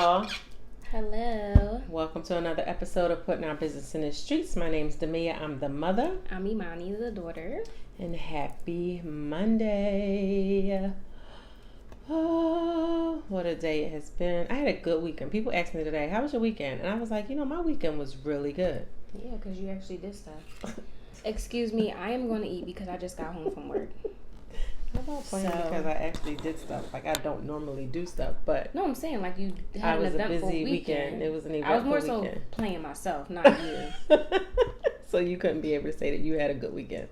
y'all. Hello. Welcome to another episode of Putting Our Business in the Streets. My name's Demia. I'm the mother. I'm Imani, the daughter. And happy Monday. Oh, what a day it has been. I had a good weekend. People asked me today, how was your weekend? And I was like, my weekend was really good. Yeah, because you actually did stuff. Excuse me, I am going to eat because I just got home from work. I'm not playing because I actually did stuff. Like, I don't normally do stuff, but... No, I'm saying, like, you had an eventful weekend. It was an eventful weekend. I was more so playing myself, not you. So you couldn't be able to say that you had a good weekend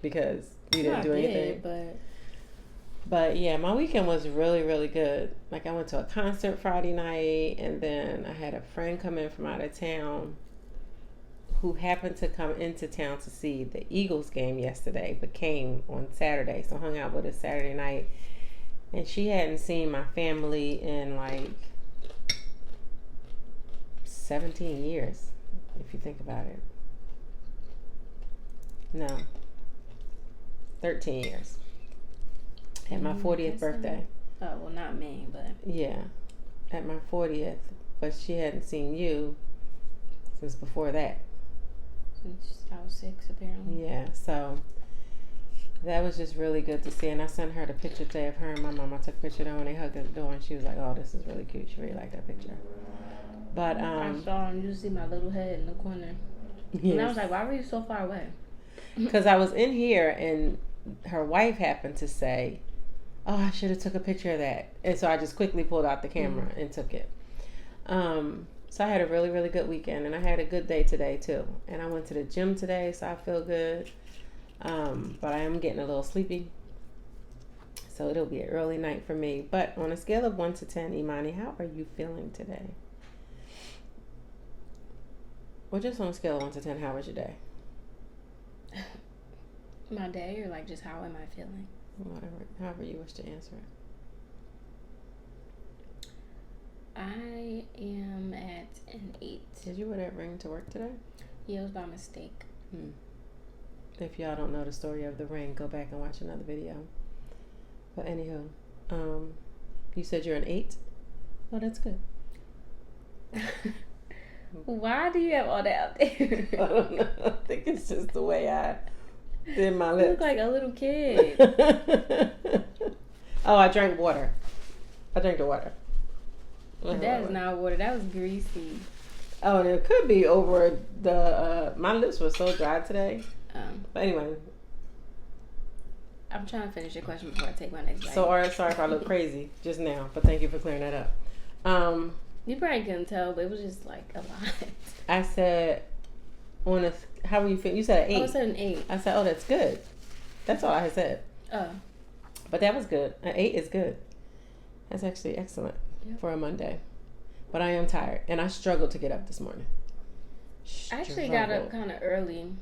because you didn't do anything? But yeah, my weekend was really, really good. Like, I went to a concert Friday night, and then I had a friend come in from out of town who happened to come into town to see the Eagles game yesterday, but came on Saturday. So hung out with us Saturday night. And she hadn't seen my family in like 17 years, if you think about it. No. 13 years. At my 40th birthday. Oh, well, not me, but... Yeah. At my 40th. But she hadn't seen you since before that. Since I was 6, apparently. Yeah, so that was just really good to see. And I sent her the picture today of her and my mom. I took a picture of them when they hugged at the door, and she was like, oh, this is really cute. She really liked that picture. But I saw him. You see my little head in the corner. Yes. And I was like, why were you so far away? Because I was in here, and her wife happened to say, oh, I should have took a picture of that. And so I just quickly pulled out the camera and took it. So I had a really, really good weekend, and I had a good day today too. And I went to the gym today, so I feel good. But I am getting a little sleepy. So it'll be an early night for me. But on a scale of 1 to 10, Imani, how are you feeling today? Well, just on a scale of 1 to 10, how was your day? My day, or like just how am I feeling? Whatever, however you wish to answer it. I am at an 8. Did you wear that ring to work today? Yeah, it was by mistake. If y'all don't know the story of the ring, go back and watch another video. But anywho, you said you're an 8? Oh, that's good. Why do you have all that out there? I don't know. I think it's just the way I did my lips. You look like a little kid. Oh, I drank water. I drank the water. That is not water. That was greasy. Oh, and it could be over the... my lips were so dry today. But anyway. I'm trying to finish your question before I take my next bite. So, sorry if I look crazy just now, but thank you for clearing that up. You probably couldn't tell, but it was just like a lot. I said, how were you feeling? You said an 8. Oh, I said an 8. I said, oh, that's good. That's all I had said. Oh. But that was good. An 8 is good. That's actually excellent for a Monday. But I am tired, and I struggled to get up this morning. I actually got up kind of early.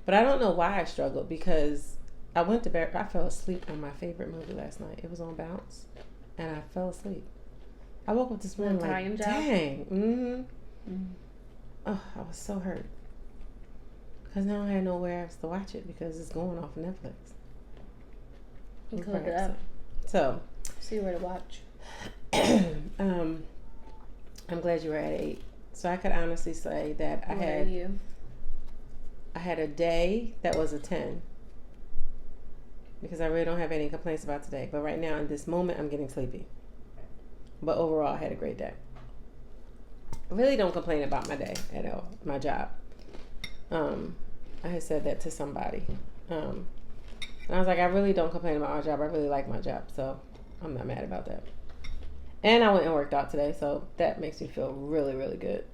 But I don't know why I struggled, because I went to bed. I fell asleep on my favorite movie last night. It was on Bounce, and I fell asleep. I woke up this morning like, dang. Oh, I was so hurt. Because now I had nowhere else to watch it because it's going off Netflix. You could it up. So. See where to watch. I'm glad you were at 8. So I could honestly say that I had a day that was a 10. Because I really don't have any complaints about today. But right now, in this moment, I'm getting sleepy. But overall, I had a great day. I really don't complain about my day at all, my job. I had said that to somebody. And I was like, I really don't complain about my job. I really like my job. So I'm not mad about that. And I went and worked out today. So that makes me feel really, really good.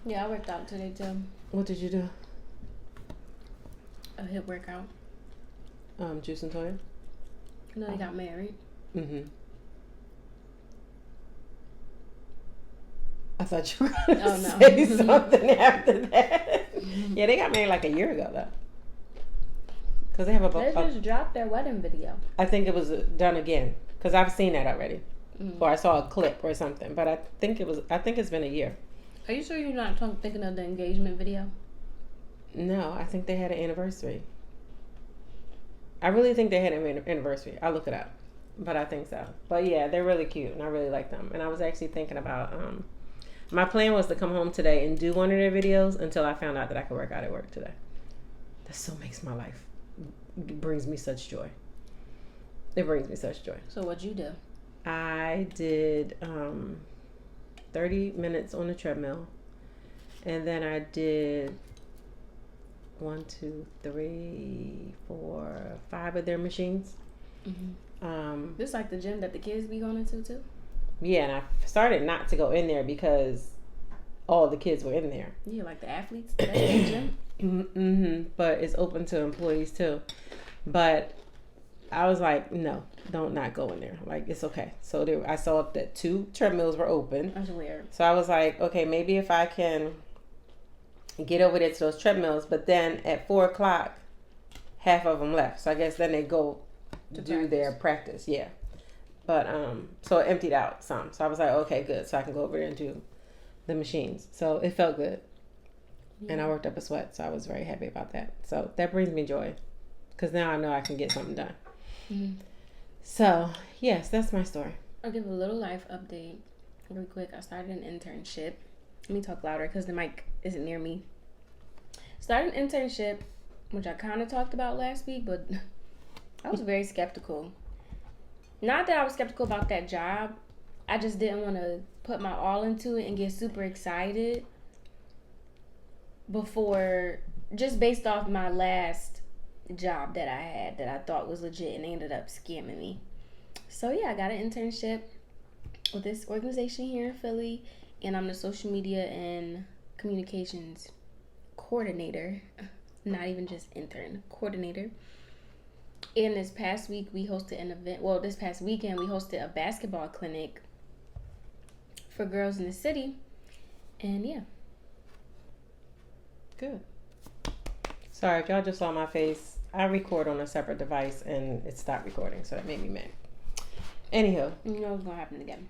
Yeah, I worked out today too. What did you do? A hip workout. Juice and Toya? No, they got married. I thought you were going to say something after that. Yeah, they got married like a year ago, though. Because they have They just dropped their wedding video. I think it was done again. Because I've seen that already. Or I saw a clip or something. But I think it's been a year. Are you sure you're not thinking of the engagement video? No, I think they had an anniversary. I really think they had an anniversary. I'll look it up. but I think so. But yeah, they're really cute, and I really like them. And I was actually thinking about my plan was to come home today and do one of their videos until I found out that I could work out at work today. That so makes my life. It brings me such joy. It brings me such joy. So what'd you do? I did 30 minutes on the treadmill, and then I did 1, 2, 3, 4, 5 of their machines. Mm-hmm. This is like the gym that the kids be going into too. Yeah, and I started not to go in there because all the kids were in there. Yeah, like the athletes. That's the gym. Mm-hmm. But it's open to employees too. But I was like, no, don't not go in there. Like, it's okay. So I saw that 2 treadmills were open. That's weird. So I was like, okay, maybe if I can get over there to those treadmills. But then at 4 o'clock, half of them left. So I guess then they go to do their practice. Yeah. But so it emptied out some. So I was like, okay, good. So I can go over there and do the machines. So it felt good. Yeah. And I worked up a sweat. So I was very happy about that. So that brings me joy. Because now I know I can get something done. Mm-hmm. So, yes, that's my story. I'll give a little life update really quick. I started an internship. Let me talk louder because the mic isn't near me. Started an internship, which I kind of talked about last week, but I was very skeptical. Not that I was skeptical about that job. I just didn't want to put my all into it and get super excited before, just based off my last job that I had that I thought was legit, and they ended up scamming me. So yeah, I got an internship with this organization here in Philly, and I'm the social media and communications coordinator, not even just intern, coordinator. And this past week we hosted an event, this past weekend we hosted a basketball clinic for girls in the city, and yeah. Good. Sorry if y'all just saw my face. I record on a separate device and it stopped recording, so that made me mad. Anywho. You know what's going to happen again.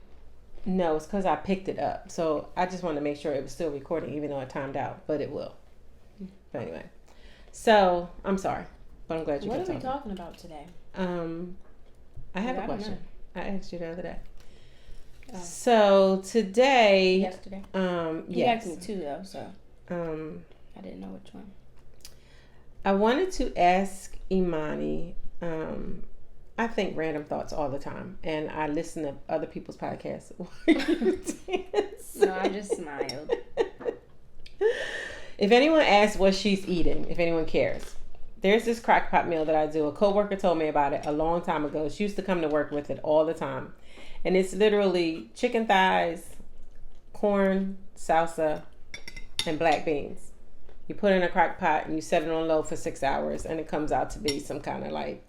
No, it's because I picked it up. So I just wanted to make sure it was still recording, even though it timed out, but it will. But anyway. So, I'm sorry, but I'm glad you What are we talking about today? I have a question. I asked you the other day. Oh. So, today. Yesterday? Yes. You asked me 2, though, so. I didn't know which one. I wanted to ask Imani, I think random thoughts all the time, and I listen to other people's podcasts. No, I just smiled. If anyone asks what she's eating, if anyone cares, there's this crock pot meal that I do. A coworker told me about it a long time ago. She used to come to work with it all the time. And it's literally chicken thighs, corn, salsa, and black beans. You put it in a crock pot and you set it on low for 6 hours, and it comes out to be some kind of like,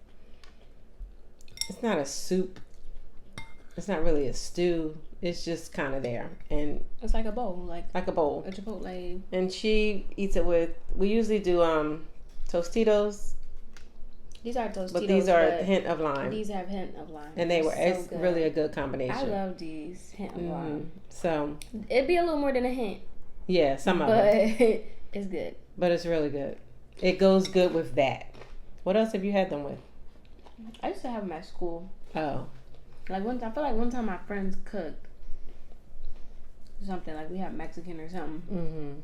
it's not a soup. It's not really a stew. It's just kind of there. And it's like a bowl. Like a bowl. A Chipotle. And she eats it with, we usually do Tostitos. These are Tostitos. But these are a hint of lime. These have hint of lime. And it's really a good combination. I love these hint of lime. So. It'd be a little more than a hint. Yeah, some of them. But it's good. But it's really good. It goes good with that. What else have you had them with? I used to have them at school. Oh. Like I feel like one time my friends cooked something, like we had Mexican or something. Mm-hmm.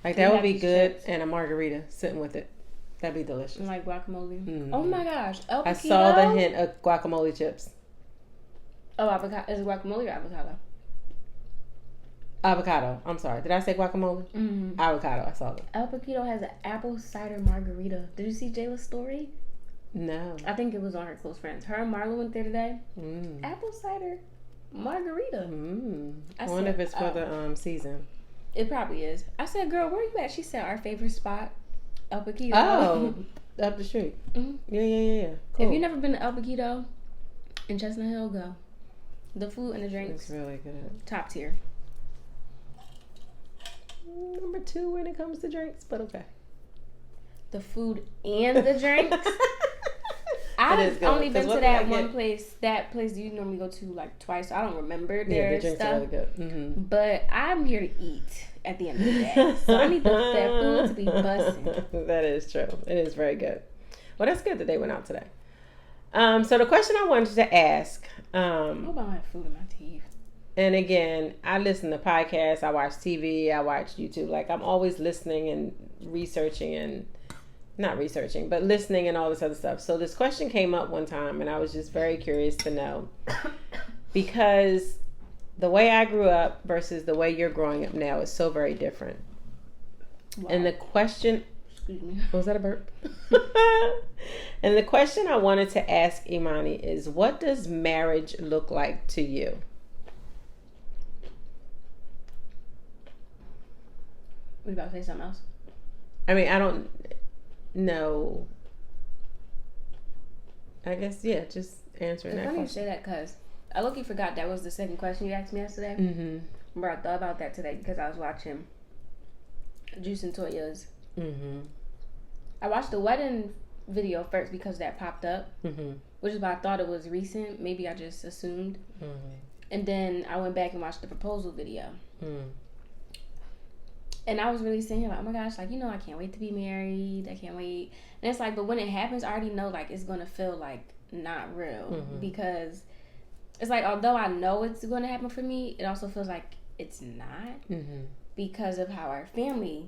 Like that would be good, chips. And a margarita sitting with it. That'd be delicious. And like guacamole. Mm-hmm. Oh my gosh. I saw the hint of guacamole chips. Oh, avocado. Is it guacamole or avocado? Avocado. I'm sorry. Did I say guacamole? Mm-hmm. Avocado. I saw it. El Paquito has an apple cider margarita. Did you see Jayla's story? No. I think it was on her close friends. Her and Marla went there today. Apple cider margarita. I wonder if it's for the season. It probably is. I said, girl, where you at? She said, our favorite spot, El Paquito. Oh, up the street. Mm-hmm. Yeah. Cool. If you've never been to El Paquito in Chestnut Hill, go. The food and the drinks. It's really good. Top tier. Number 2 when it comes to drinks, but okay. The food and the drinks? I've only been to that one place. That place you normally go to like twice. So I don't remember their the drinks stuff. are really good. Mm-hmm. But I'm here to eat at the end of the day. So I need that food to be busting. That is true. It is very good. Well, that's good that they went out today. So the question I wanted to ask, I hope I don't have food in my teeth. and again, I listen to podcasts, I watch TV, I watch YouTube. Like, I'm always listening and researching and not researching, but listening and all this other stuff. So this question came up one time, and I was just very curious to know, because the way I grew up versus the way you're growing up now is so very different. Wow. And the question, excuse me, was that a burp? And the question I wanted to ask Imani is, what does marriage look like to you? Were you about to say something else? I mean, I don't know. I guess, yeah, just answering that question. It's funny you say that because I look, you forgot that was the second question you asked me yesterday. Mm-hmm. But I thought about that today because I was watching Juice and Toya's. Mm-hmm. I watched the wedding video first because that popped up, mm-hmm. which is why I thought it was recent. Maybe I just assumed. Mm-hmm. And then I went back and watched the proposal video. Mm. And I was really sitting here like, oh my gosh, like, I can't wait to be married. I can't wait. And it's like, but when it happens, I already know, like, it's going to feel, like, not real. Mm-hmm. Because it's like, although I know it's going to happen for me, it also feels like it's not. Mm-hmm. Because of how our family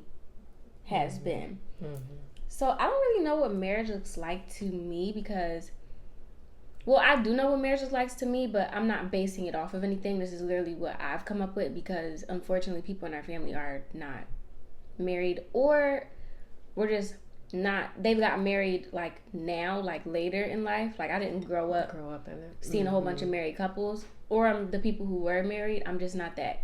has mm-hmm. been. Mm-hmm. So I don't really know what marriage looks like to me because, well, I do know what marriage looks like to me, but I'm not basing it off of anything. This is literally what I've come up with because, unfortunately, people in our family are not married, or we're just not. They've got married like now, like later in life. Like I didn't grow up in it, seeing a whole bunch of married couples, or the people who were married. I'm just not that,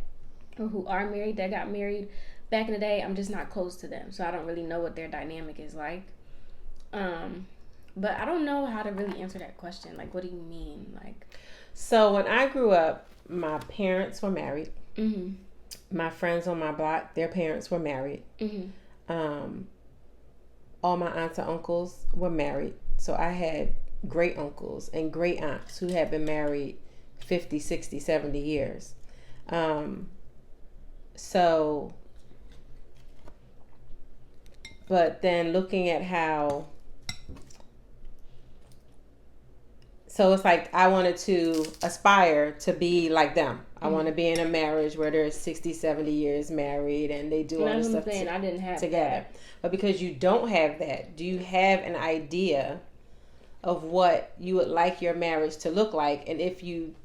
or who are married that got married back in the day. I'm just not close to them, so I don't really know what their dynamic is like. But I don't know how to really answer that question. Like, what do you mean? Like, so when I grew up, my parents were married. Mm-hmm. My friends on my block, their parents were married. Mm-hmm. All my aunts and uncles were married. So I had great uncles and great aunts who had been married 50, 60, 70 years. But then looking at how, so it's like I wanted to aspire to be like them. I want to be in a marriage where they're 60, 70 years married and they do all this stuff I didn't have together. That. But because you don't have that, do you have an idea of what you would like your marriage to look like? And if you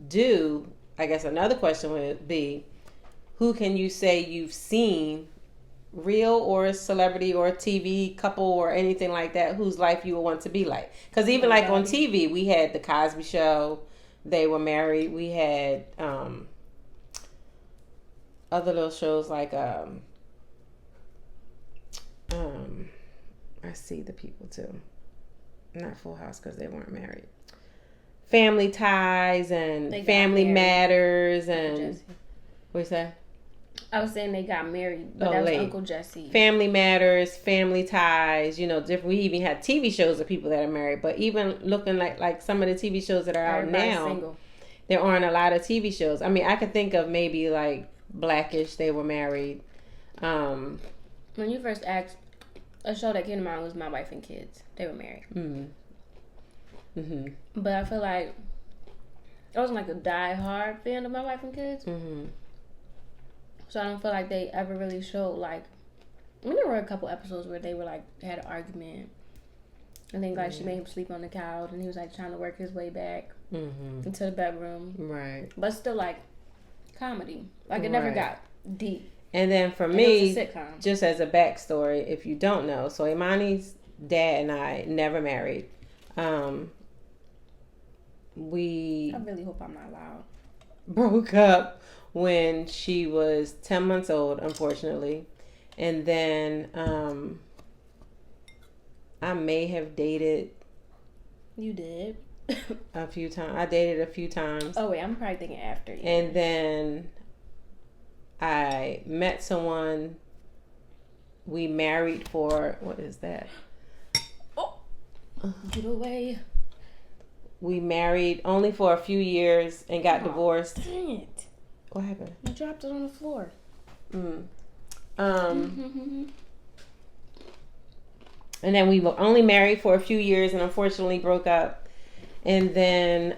do, I guess another question would be, who can you say you've seen, real or a celebrity or a TV couple or anything like that, whose life you would want to be like? Because even like on TV, we had the Cosby Show. They were married. We had other little shows like I see the people too. Not Full House because they weren't married. Family Ties and Family Matters and what you say? I was saying they got married, but that was Uncle Jesse. Family Matters, Family Ties, different. We even had TV shows of people that are married. But even looking like some of the TV shows that are out now, single. There aren't a lot of TV shows. I mean, I could think of maybe like Blackish, they were married. When you first asked, a show that came to mind was My Wife and Kids. They were married. Mm-hmm. Mm-hmm. But I feel like I wasn't like a die-hard fan of My Wife and Kids. Mm-hmm. So I don't feel like they ever really showed like. I mean, there were a couple episodes where they were like had an argument. I think like she made him sleep on the couch, and he was like trying to work his way back into the bedroom. Right. But still like comedy. Like it never got deep. And then for me, just as a backstory, if you don't know, so Imani's dad and I never married. We. I really hope I'm not loud. Broke up when she was 10 months old, unfortunately. And then I may have dated. You did? A few times. I dated a few times. Oh, wait, I'm probably thinking after you. And then I met someone. We married for, what is that? Oh, get away. We married only for a few years and got divorced. Dang it. What happened? You dropped it on the floor. And then we were only married for a few years and unfortunately broke up. and then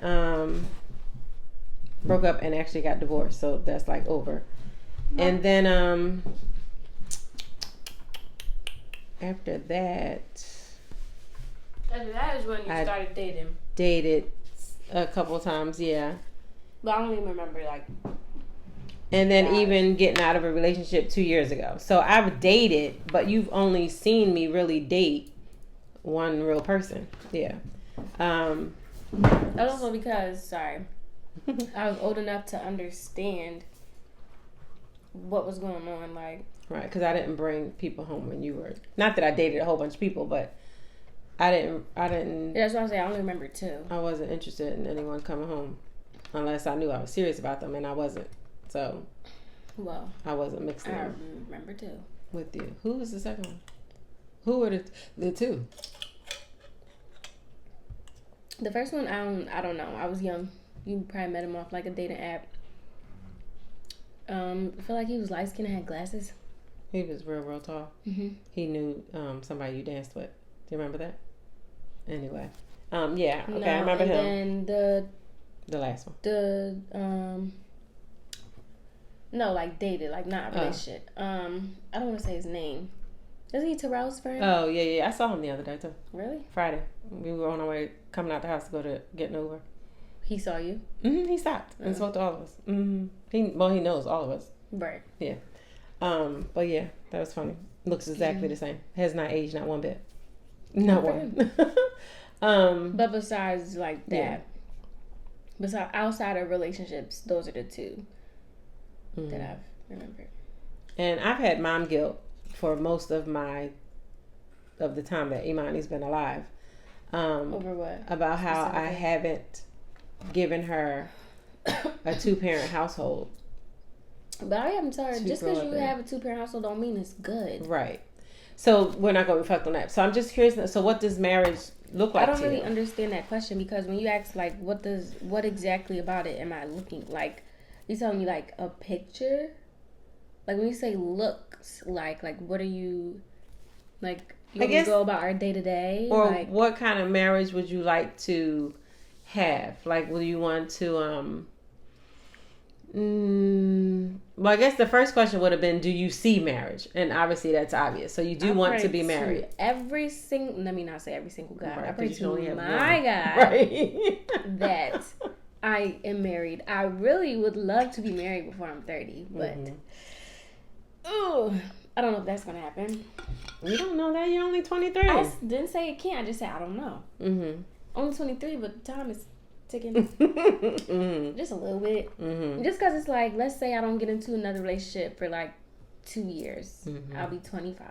broke up and actually got divorced. So that's like over. And then after that is when you started dating. Dated a couple of times, yeah. But I don't even remember like. And then even getting out of a relationship 2 years ago. So I've dated, but you've only seen me really date one real person. Yeah. That's also because, I was old enough to understand what was going on. Like, right, because I didn't bring people home when you were. Not that I dated a whole bunch of people, but I didn't. Yeah, that's what I say. I only remember 2. I wasn't interested in anyone coming home unless I knew I was serious about them, and I wasn't. So, well, I wasn't mixing them. I remember 2 with you. Who was the second one? Who were the 2? The first one, I don't know. I was young. You probably met him off like a dating app. I feel like he was light skinned and had glasses. He was real tall. Mm-hmm. He knew somebody you danced with. Do you remember that? Anyway, yeah. Okay, I remember him. And then the last one. No, like dated, like not a relationship. I don't want to say his name. Isn't he Terrell's friend? Oh yeah. I saw him the other day too. Really? Friday. We were on our way coming out the house to go to get an Uber. He saw you? Mm-hmm. He stopped and spoke to all of us. Mm-hmm. He knows all of us. Right. Yeah. But yeah, that was funny. Looks exactly the same. Has not aged not one bit. Not one. But besides like that, besides outside of relationships, those are the 2 that I've remembered. And I've had mom guilt for most of the time that Imani's been alive. Over what? About how I haven't given her a 2-parent household. But I am sorry, just because you have a 2-parent household don't mean it's good. Right. So we're not going to reflect on that. So I'm just curious. So what does marriage look like? I don't really understand that question, because when you ask like, what exactly about it am I looking like? You telling me like a picture? Like when you say looks like what are you like? You want to go about our day to day? Or like, what kind of marriage would you like to have? Like, would you want to well, I guess the first question would have been, do you see marriage? And obviously that's obvious. So you do want to be married. Let me not say every single God. Right, I pray to my God right. that I am married. I really would love to be married before I'm 30, but I don't know if that's going to happen. You don't know that. You're only 23. I didn't say it can't. I just said I don't know. Only 23, but time is ticking. Just a little bit. Just because it's like, let's say I don't get into another relationship for like 2 years. I'll be 25.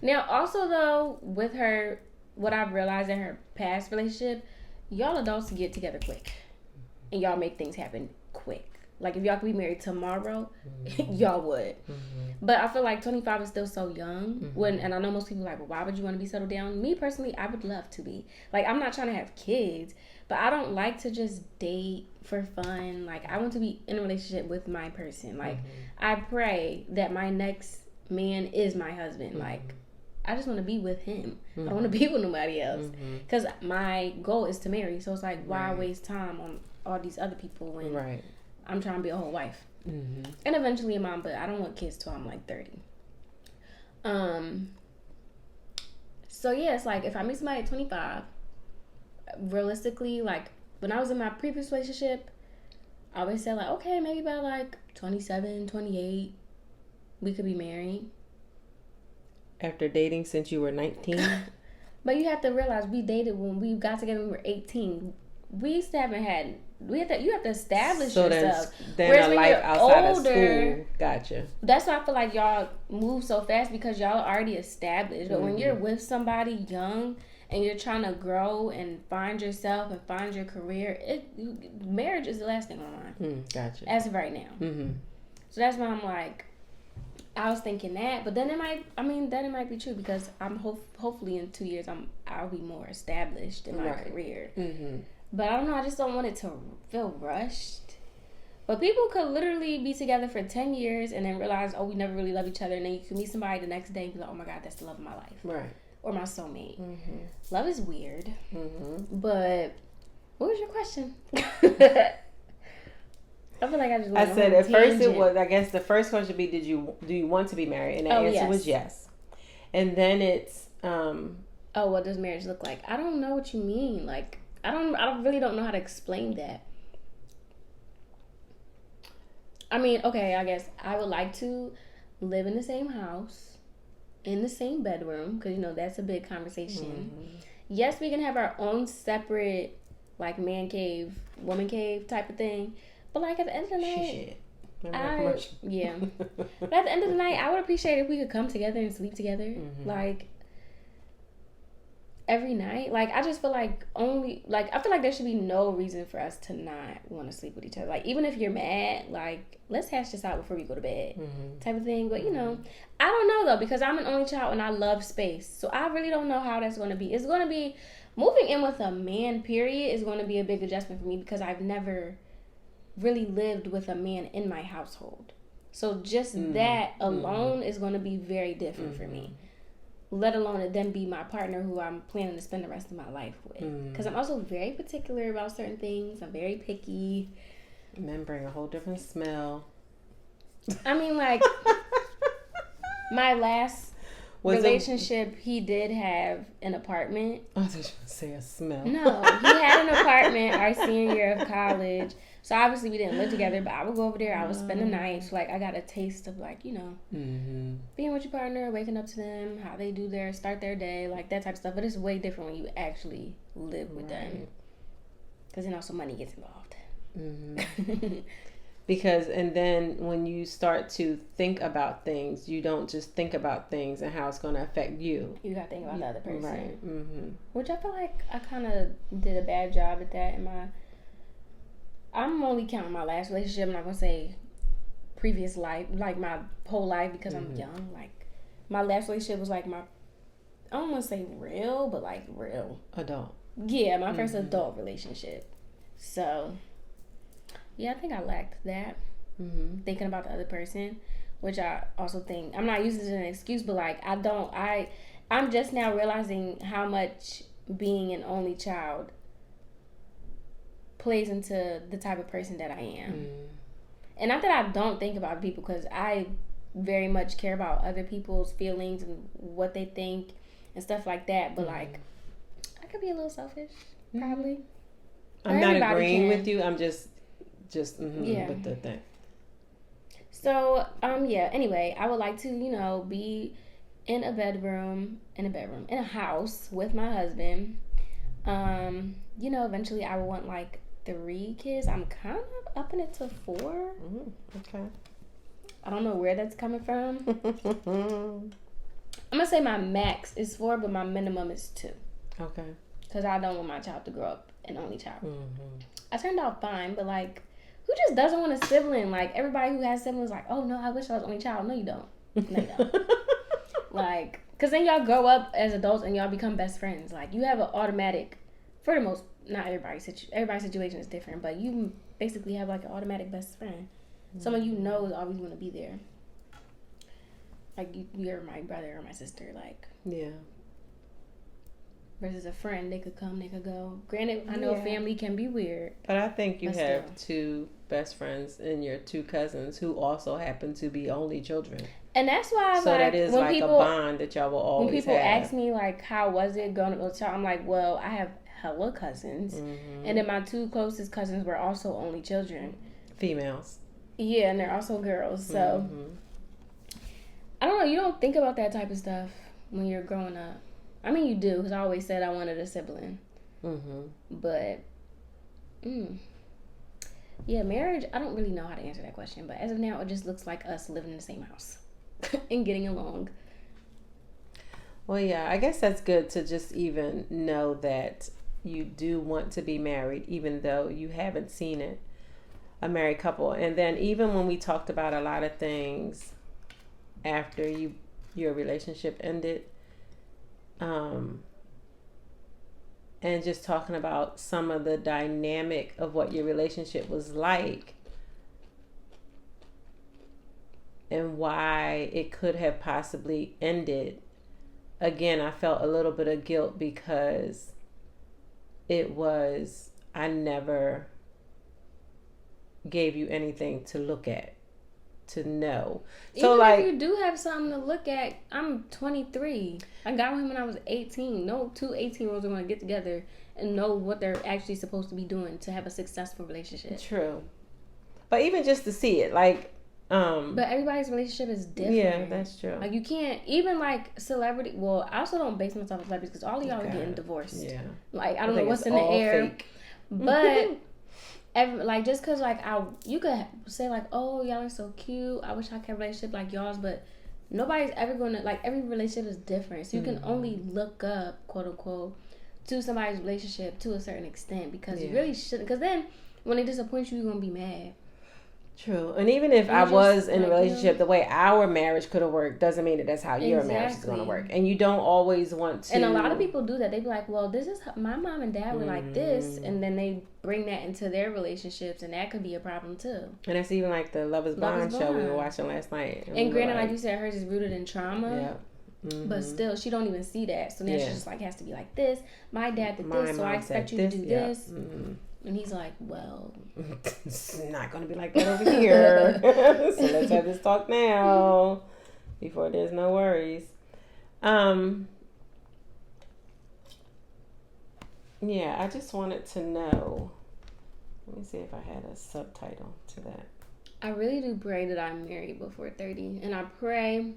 Now, also though, with her, what I've realized in her past relationship, y'all adults get together quick. And y'all make things happen quick. Like if y'all could be married tomorrow, y'all would. But I feel like 25 is still so young. And I know most people are like, well, why would you want to be settled down? Me personally, I would love to be. Like, I'm not trying to have kids, but I don't like to just date for fun. Like, I want to be in a relationship with my person. Like, I pray that my next man is my husband. Like, I just want to be with him. I don't want to be with nobody else. Because my goal is to marry. So it's like, why waste time on all these other people when I'm trying to be a whole wife? And eventually a mom, but I don't want kids till I'm like 30. So yeah, it's like if I meet somebody at 25, realistically, like when I was in my previous relationship, I always said like, okay, maybe by like 27, 28, we could be married. After dating since you were 19? But you have to realize we dated when we got together when we were 18. We still haven't had. You have to establish yourself. Then a life outside of school. Gotcha. That's why I feel like y'all move so fast, because y'all are already established. But when you're with somebody young and you're trying to grow and find yourself and find your career, marriage is the last thing on mine. Gotcha. As of right now. So that's why I'm like, I was thinking that, but then it might be true, because I'm hopefully in 2 years I'll be more established in my career. But I don't know, I just don't want it to feel rushed. But people could literally be together for 10 years and then realize, oh, we never really love each other. And then you can meet somebody the next day and be like, oh my God, that's the love of my life. Right. Or my soulmate. Love is weird. But What was your question? I feel like I just. I said at first it was. I guess the first question would be, do you want to be married? And the answer was yes. And then it's. Oh, what does marriage look like? I don't know what you mean. Like, I really don't know how to explain that. I mean, okay, I guess I would like to live in the same house, in the same bedroom, because, you know, that's a big conversation. Mm-hmm. Yes, we can have our own separate, like, man cave, woman cave type of thing. But, like, at the end of the night, but at the end of the night, I would appreciate if we could come together and sleep together. Mm-hmm. Like, every night. Like, I just feel like I feel like there should be no reason for us to not want to sleep with each other. Like, even if you're mad, like, let's hash this out before we go to bed, mm-hmm. type of thing. But, you know, I don't know, though, because I'm an only child and I love space. So I really don't know how that's going to be. It's going to be, moving in with a man, period, is going to be a big adjustment for me because I've never really lived with a man in my household. So just that alone is going to be very different for me. Let alone it then be my partner who I'm planning to spend the rest of my life with. Because I'm also very particular about certain things. I'm very picky. Men bring a whole different smell. I mean, like, my last relationship, he did have an apartment. I was just going to say a smell. No, he had an apartment our senior year of college. So obviously we didn't live together, but I would go over there. I would spend the night. So, like, I got a taste of, like, you know, being with your partner, waking up to them, how they start their day, like that type of stuff. But it's way different when you actually live with them, because then also money gets involved. Mm-hmm. Because, and then when you start to think about things, you don't just think about things and how it's going to affect you. You got to think about the other person, right? Mm-hmm. Which I feel like I kind of did a bad job at that in my. I'm only counting my last relationship. I'm not going to say previous life, like my whole life, because I'm young. Like, my last relationship was like I don't want to say real, but like real. Adult. Yeah, my first adult relationship. So, yeah, I think I lacked that. Thinking about the other person, which I also think, I'm not using it as an excuse, but like, I'm just now realizing how much being an only child plays into the type of person that I am. And not that I don't think about people, because I very much care about other people's feelings and what they think and stuff like that, but like, I could be a little selfish, probably. I'm not agreeing with you. I'm just with the thing. So anyway, I would like to, you know, be in a house with my husband. You know, eventually I would want like 3 kids. I'm kind of upping it to 4. Okay. I don't know where that's coming from. I'm gonna say my max is 4, but my minimum is 2. Okay. Because I don't want my child to grow up an only child. I turned out fine, but like, who just doesn't want a sibling? Like, everybody who has siblings, like, oh no, I wish I was only child. No, you don't. No, you don't. Like, because then y'all grow up as adults and y'all become best friends. Like, you have an automatic, for the most, not everybody's situation is different, but you basically have like an automatic best friend. Someone you know is always going to be there. Like, you're my brother or my sister, like. Yeah. Versus a friend, they could come, they could go. Granted, I know family can be weird. But I think you have 2 best friends and your 2 cousins who also happen to be only children. And that's why, so that is like a bond that y'all will always have. When people ask me, like, how was it growing up with a child, I'm like, well, I have hella cousins. And then my 2 closest cousins were also only children. Females. Yeah, and they're also girls. So, I don't know. You don't think about that type of stuff when you're growing up. I mean, you do, because I always said I wanted a sibling. But, yeah, marriage, I don't really know how to answer that question. But as of now, it just looks like us living in the same house and getting along. Well, yeah, I guess that's good to just even know that you do want to be married, even though you haven't seen it, a married couple. And then even when we talked about a lot of things after your relationship ended, and just talking about some of the dynamic of what your relationship was like and why it could have possibly ended. Again, I felt a little bit of guilt because it was I never gave you anything to look at, to know. So even like, if you do have something to look at, I'm 23. I got with him when I was 18. No two 18-year-olds are going to get together and know what they're actually supposed to be doing to have a successful relationship. True. But even just to see it, like, but everybody's relationship is different. Yeah, that's true. Like, you can't, even like celebrity, well, I also don't base myself on celebrities because all of y'all are getting divorced. Yeah. Like, I don't know what's in the air. Fake. But like, just because like you could say like, oh, y'all are so cute, I wish I could have a relationship like y'all's, but nobody's ever gonna, like, every relationship is different, so you can only look up, quote unquote, to somebody's relationship to a certain extent, because you really shouldn't, because then when they disappoint you, you're gonna be mad. True. And even if I was in a relationship, the way our marriage could have worked doesn't mean that that's how your marriage is going to work. And you don't always want to. And a lot of people do that. They be like, well, this is how my mom and dad were like this. And then they bring that into their relationships. And that could be a problem too. And that's even like the Love is Blind show we were watching last night. And granted, like you said, hers is rooted in trauma. Yeah. Mm-hmm. But still, she don't even see that. So now she just like has to be like this. My dad did this, so I expect you to do this. Mm-hmm. And he's like, well, it's not going to be like that over here. So let's have this talk now before there's no worries. Yeah, I just wanted to know. Let me see if I had a subtitle to that. I really do pray that I'm married before 30. And I pray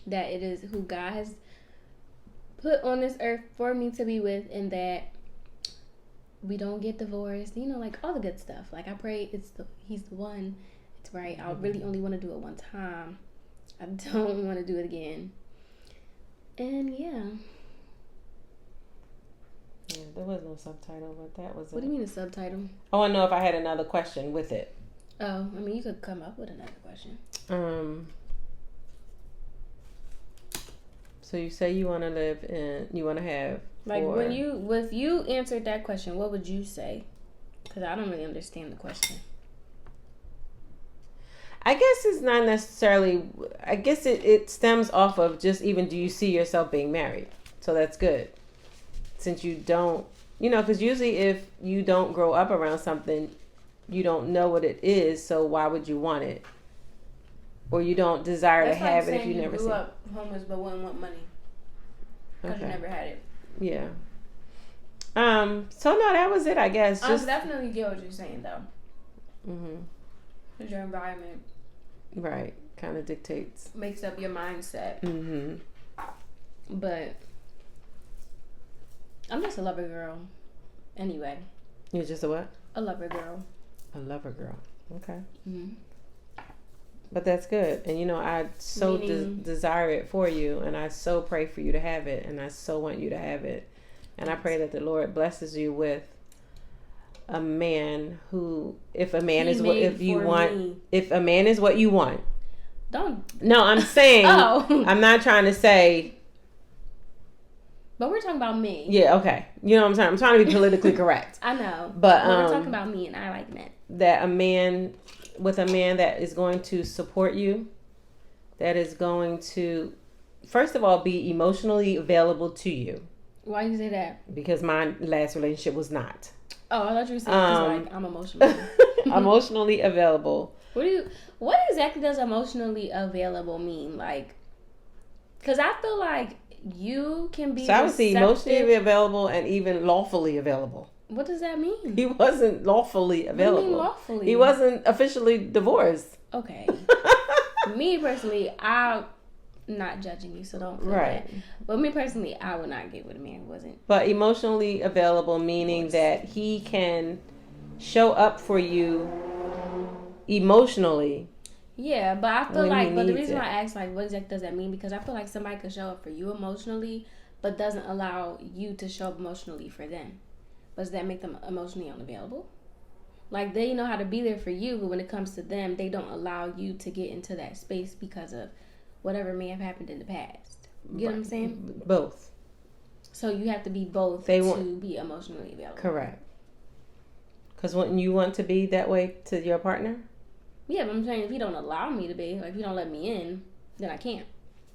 that it is who God has put on this earth for me to be with, and that we don't get divorced, you know, like all the good stuff. Like, I pray he's the one. It's right. I really only want to do it one time. I don't want to do it again. And yeah, there was no subtitle, but that was. What do you mean a subtitle? I want to know if I had another question with it. Oh, I mean, you could come up with another question. So you say you want to live in, you want to have. Like, if you answered that question, what would you say? Because I don't really understand the question. I guess it's not necessarily, I guess it stems off of just even, do you see yourself being married? So that's good. Since you don't, because usually if you don't grow up around something, you don't know what it is, so why would you want it? Or you don't desire to have it if you never see it. Grew up homeless but wouldn't want money. Because you never had it. Yeah. So no, that was it, I guess. I definitely get what you're saying, though. Mm-hmm. Because your environment, right, kind of dictates, makes up your mindset. Mm-hmm. But I'm just a lover girl. Anyway. You're just a what? A lover girl. A lover girl. Okay. Mm-hmm. But that's good. And, I so desire it for you. And I so pray for you to have it. And I so want you to have it. And I pray that the Lord blesses you with a man who, if a man is what you want. No, I'm saying, I'm not trying to say. But we're talking about me. Yeah, okay. You know what I'm saying? I'm trying to be politically correct. I know. But we're talking about me, and I like that. That a man that is going to support you, that is going to, first of all, be emotionally available to you. Why do you say that? Because my last relationship was not. Oh, I thought you were saying I'm emotional. Emotionally available. What exactly does emotionally available mean? Like, because I feel like you can be. So I would say emotionally available and even lawfully available. What does that mean? He wasn't lawfully available. What do you mean lawfully? He wasn't officially divorced. Okay. Me personally, I'm not judging you, so don't feel that. But me personally, I would not get with a man who wasn't. But emotionally available, meaning that he can show up for you emotionally. Yeah, but I feel like, but the reason why I asked, like, what exactly does that mean? Because I feel like somebody could show up for you emotionally, but doesn't allow you to show up emotionally for them. Does that make them emotionally unavailable? Like, they know how to be there for you, but when it comes to them, they don't allow you to get into that space because of whatever may have happened in the past. You get what I'm saying? Both. So you have to be both to be emotionally available. Correct. Because wouldn't you want to be that way to your partner? Yeah, but I'm saying if you don't allow me to be, like if you don't let me in, then I can't.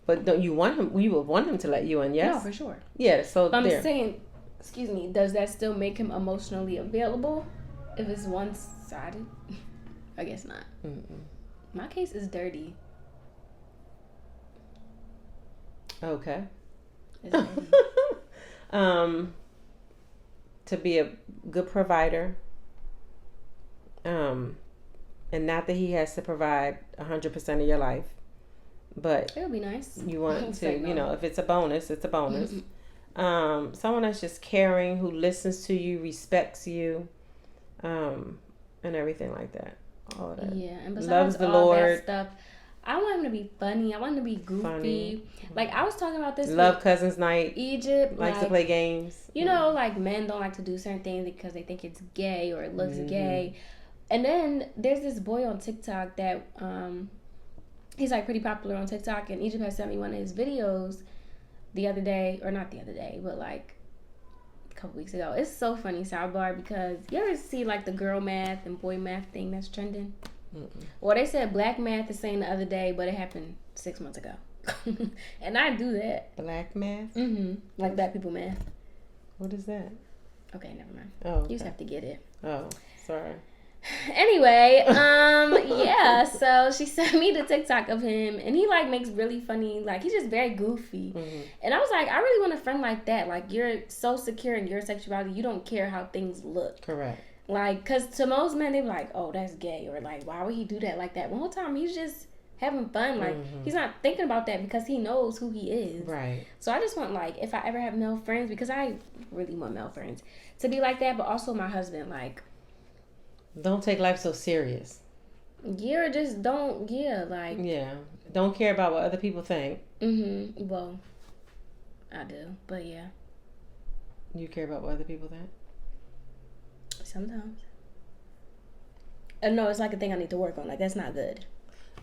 But don't you want him? You would want him to let you in, yes? No, for sure. Yeah, so but I'm saying, excuse me, does that still make him emotionally available if it's one-sided? I guess not. Mm-mm. My case is dirty. Okay. It's dirty. To be a good provider. And not that he has to provide 100% of your life, but It would be nice. you want to, Say no. you know, if it's a bonus, it's a bonus. Someone that's just caring, who listens to you, respects you, and everything like that. All of that. Yeah, and besides Loves the all Lord. that stuff, I want him to be funny. I want him to be goofy. Funny. Like, I was talking about this Love with cousins night. Egypt. Likes to play games. You know, like, men don't like to do certain things because they think it's gay or it looks gay. And then there's this boy on TikTok that he's like pretty popular on TikTok, and Egypt has sent me one of his videos the other day, or not the other day, but like a couple weeks ago. It's so funny, sidebar, because you ever see like the girl math and boy math thing that's trending? Well, they said black math is saying the other day, but it happened 6 months ago. And I do that. Black math? Like black people math. What is that? Okay, never mind. Oh, okay. You just have to get it. Oh, sorry. Anyway, yeah, so she sent me the TikTok of him, and he like makes really funny, like he's just very goofy. And I was like, I really want a friend like that. Like, you're so secure in your sexuality, you don't care how things look. Correct. Like, cause to most men, they're like, oh, that's gay, or like, why would he do that like that? One whole time, he's just having fun. Like, he's not thinking about that because he knows who he is. Right. So I just want, like, if I ever have male friends, because I really want male friends to be like that, but also my husband, like, don't take life so serious. Yeah, or just don't, like... Yeah. Don't care about what other people think. Well, I do, but yeah. You care about what other people think? Sometimes. No, it's like a thing I need to work on. Like, that's not good.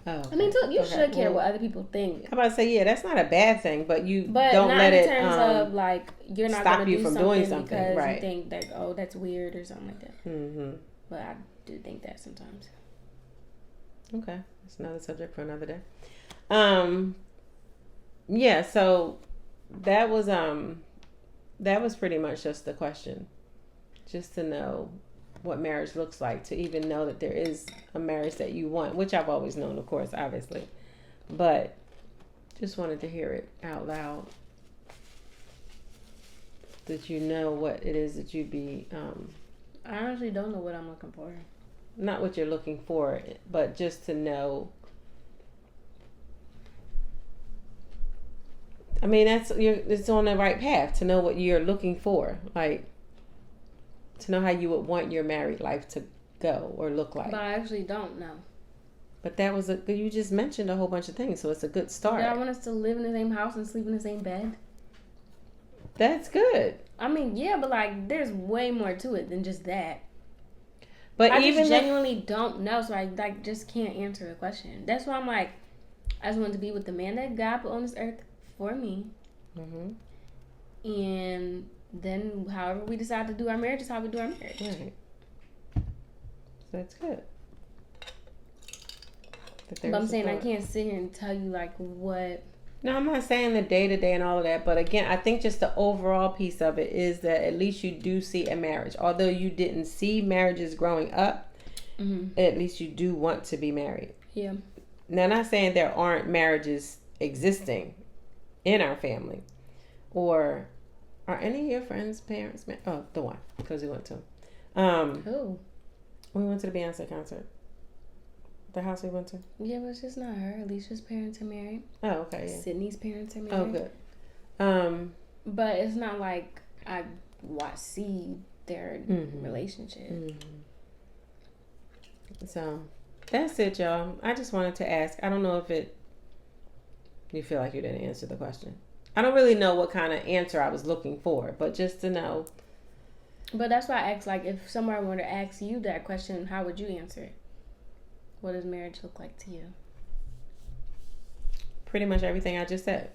Oh, okay. I mean, you should care what other people think. I'm about to say, yeah, that's not a bad thing, but don't not let in it terms of, like, you're not stop gonna you do from something doing something, because right? You think that, oh, that's weird or something like that. But I do think that sometimes. Okay, that's another subject for another day. Yeah, so that was pretty much just the question, just to know what marriage looks like, to even know that there is a marriage that you want, which I've always known, of course, obviously, but just wanted to hear it out loud, that you know what it is that you'd be. I honestly don't know what I'm looking for. Not what you're looking for, but just to know. I mean, it's on the right path to know what you're looking for, like to know how you would want your married life to go or look like. But I actually don't know. But that was you just mentioned a whole bunch of things, so it's a good start. Do I want us to live in the same house and sleep in the same bed? That's good. I mean, yeah, but like, there's way more to it than just that. But I even just genuinely don't know, so I like just can't answer the question. That's why I'm like, I just want to be with the man that God put on this earth for me. And then however we decide to do our marriage is how we do our marriage. Right. That's good. But I'm saying I can't sit here and tell you like what. No, I'm not saying the day-to-day and all of that, but again, I think just the overall piece of it is that at least you do see a marriage. Although you didn't see marriages growing up, at least you do want to be married. Yeah. Now, I'm not saying there aren't marriages existing in our family. Or are any of your friends' parents married? Oh, the one, because we went to. Who? We went to the Beyonce concert. The house we went to? Yeah, but it's just not her. Alicia's parents are married. Oh, okay. Yeah. Sydney's parents are married. Oh, good. But it's not like I see their relationship. So, that's it, y'all. I just wanted to ask. I don't know if you feel like you didn't answer the question. I don't really know what kind of answer I was looking for, but just to know. But that's why I asked, like, if someone were to ask you that question, how would you answer it? What does marriage look like to you? Pretty much everything I just said.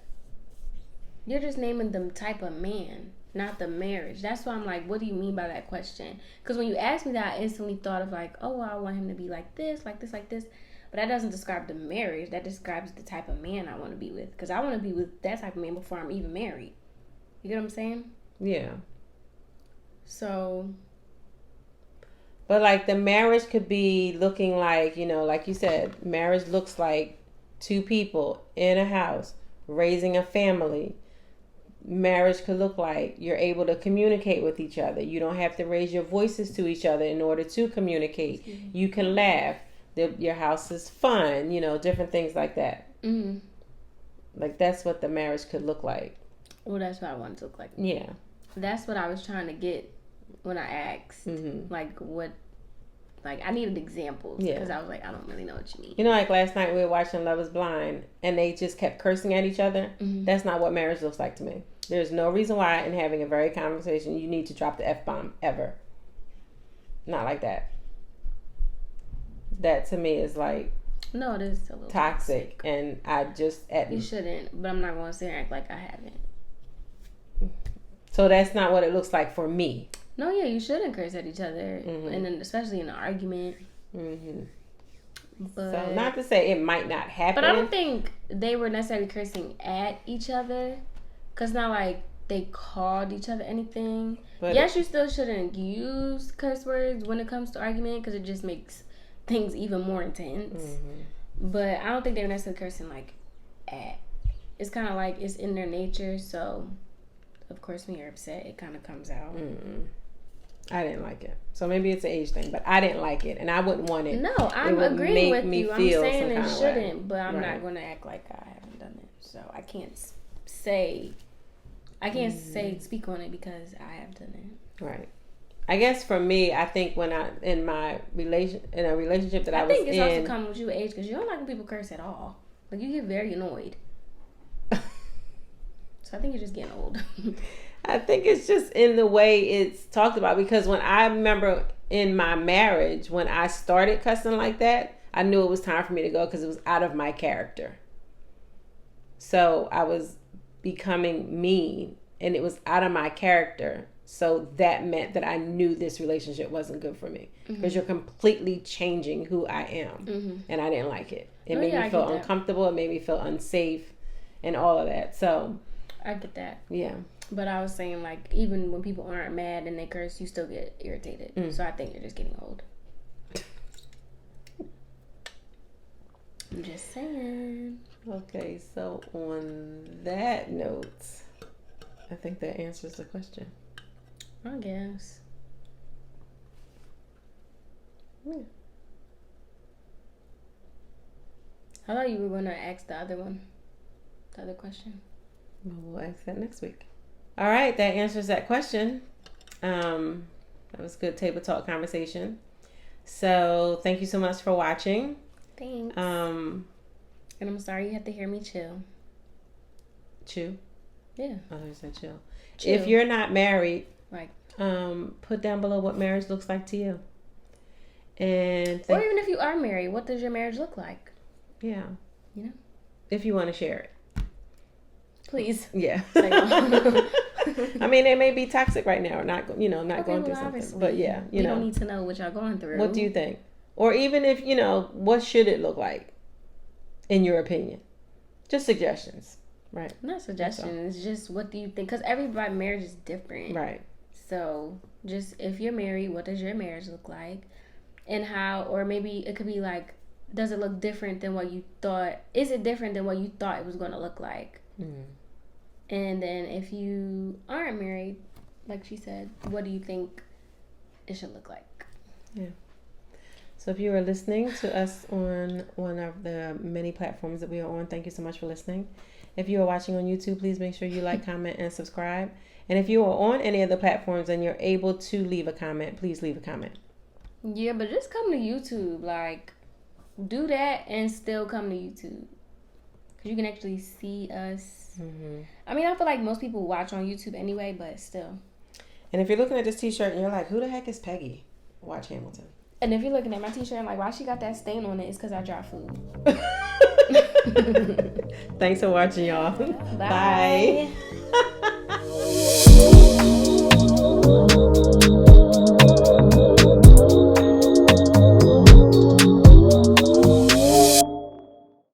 You're just naming the type of man, not the marriage. That's why I'm like, what do you mean by that question? Because when you asked me that, I instantly thought of like, oh, well, I want him to be like this, like this, like this. But that doesn't describe the marriage. That describes the type of man I want to be with. Because I want to be with that type of man before I'm even married. You get what I'm saying? Yeah. So, but like the marriage could be looking like, you know, like you said, marriage looks like two people in a house raising a family. Marriage could look like you're able to communicate with each other. You don't have to raise your voices to each other in order to communicate. You can laugh. Your house is fun, you know, different things like that. mm-hmm. Like that's what the marriage could look like. Well, that's what I want it to look like. Yeah. That's what I was trying to get when I asked. Mm-hmm. Like, what, like, I needed examples. Yeah. Because I was like, I don't really know what you mean. You know, like last night we were watching Love is Blind and they just kept cursing at each other. Mm-hmm. That's not what marriage looks like to me. There's no reason why in having a very conversation you need to drop the F-bomb ever. Not like that. That to me is like no, it is a little toxic. And I just you shouldn't, but I'm not going to sit here and act like I haven't. So that's not what it looks like for me. No, yeah, you shouldn't curse at each other, Mm-hmm. and then especially in an argument. Mm-hmm. But So not to say it might not happen. But I don't think they were necessarily cursing at each other, cause not like they called each other anything. But yes, you still shouldn't use curse words when it comes to argument, cause it just makes things even more intense. Mm-hmm. But I don't think they were necessarily cursing like at. It's kind of like it's in their nature, so of course when you're upset, it kind of comes out. Mm-mm. I didn't like it. So maybe it's an age thing, but I didn't like it, and I wouldn't want it. No, I'm agreeing with you. I'm saying it shouldn't, way. but I'm Right. not going to act like I haven't done it. So I can't say, speak on it because I have done it. Right. I guess for me, I think when in a relationship that I was in, I think it's also coming with you age because you don't like when people curse at all. Like you get very annoyed. So I think you're just getting old. I think it's just in the way it's talked about, because when I remember in my marriage, when I started cussing like that, I knew it was time for me to go because it was out of my character. So I was becoming mean and it was out of my character. So that meant that I knew this relationship wasn't good for me because you're completely changing who I am. And I didn't like it. It made me feel uncomfortable. It made me feel unsafe and all of that. So I get that. Yeah. But I was saying, like, even when people aren't mad and they curse, you still get irritated. So I think you're just getting old. I'm just saying. Okay, so on that note, I think that answers the question. I guess. Yeah. I thought you were going to ask the other one. The other question. Well, we'll ask that next week. All right, that answers that question. That was good table talk conversation. So thank you so much for watching. Thanks. And I'm sorry you have to hear me chew. Chew? Yeah. Oh, you said chill. If you're not married, right, put down below what marriage looks like to you. And or even if you are married, what does your marriage look like? Yeah. You know? If you want to share it. Please. Yeah. I mean, they may be toxic right now or not going through something. But yeah, we don't need to know what y'all going through. What do you think? Or even if, what should it look like in your opinion? Just suggestions, right? Not suggestions. It's just what do you think? Because everybody's marriage is different. Right. So just if you're married, what does your marriage look like? And how, or maybe it could be like, does it look different than what you thought? Is it different than what you thought it was going to look like? Mm. And then if you aren't married, like she said, what do you think it should look like? Yeah. So if you are listening to us on one of the many platforms that we are on, thank you so much for listening. If you are watching on YouTube, please make sure you like, comment, and subscribe. And if you are on any of the platforms and you're able to leave a comment, please leave a comment. Yeah, but just come to YouTube. Like, do that and still come to YouTube. Because you can actually see us. Mm-hmm. I mean, I feel like most people watch on YouTube anyway, but still. And if you're looking at this t-shirt and you're like, who the heck is Peggy? Watch Hamilton. And if you're looking at my t-shirt and like, why she got that stain on it? It's because I dropped food. Thanks for watching, y'all. Bye. Bye.